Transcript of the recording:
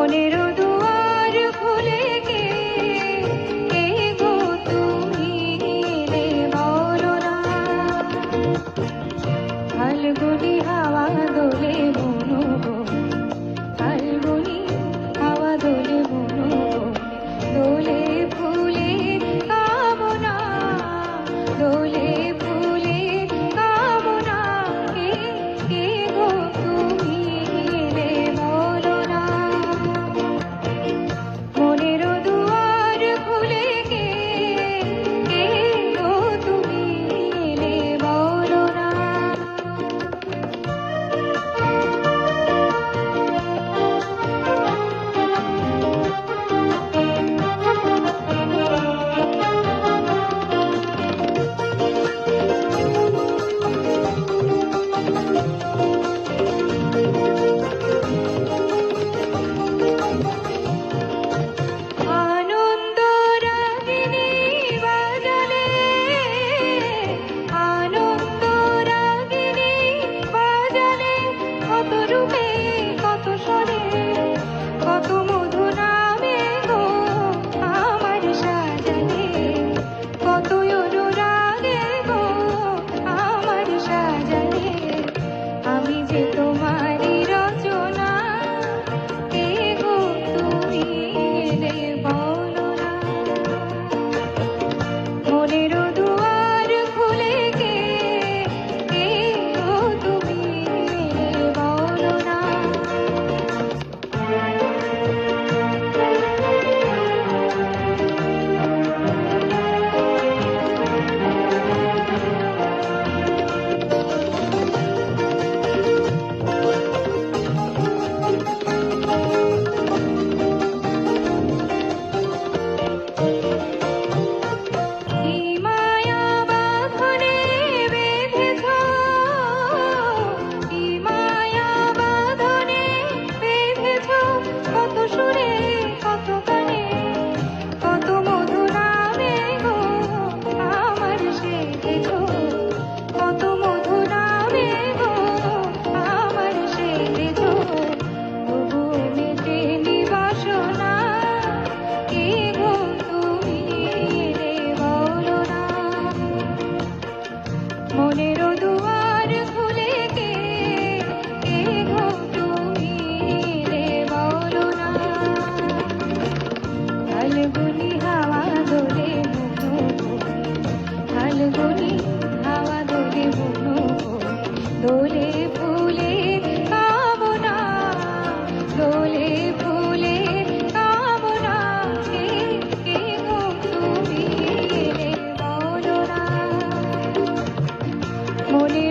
মনের দুয়ার খুলে কে গো তুমি এলে বলো না। ফাল্গুনি হাওয়া দোলে মনো গো, ফাল্গুনি হাওয়া দোলে মনো গো, দোলে ফুলে কামনা, দোলে ফুলে কামনা, কে গো তুমি এলে বলো না। মনের দুয়ার খুলে কে গো তুমি এলে বলো না। আনন্দ রাগিনী বাজালে, আনন্দ রাগিনী বাজালে, কত রূপে কত স্বরে কত মধু নামে গো আমার সাজালে, কত অনুরাগে গো আমার সাজালে। আমি যে তোমারই রচনা, কে গো তুমি এলে বলো না। মনের দুয়ার খুলে কে গো তুমি এলে বলো না। কি মায়া বাঁধনে বেঁধেছ, কি মায়া বাঁধনে বেঁধেছ, কত সুরে কত গানে কত মধু নামে গো আমার সেধেছ, কত মধু নামে গো আমার সেধেছ। তবু মেটেনি বাসনা, কে গো তুমি এলে বলো না। মনের দুয়ার খুলে কে গো তুমি এলে বলো না। ফাল্গুনি হাওয়া দোলে মনো গো, ফাল্গুনি হাওয়া দোলে মনো গো, দোলে ফুলে কামনা, দোলে ফুলে কামনা, কে গো তুমি এলে বলো না। মনে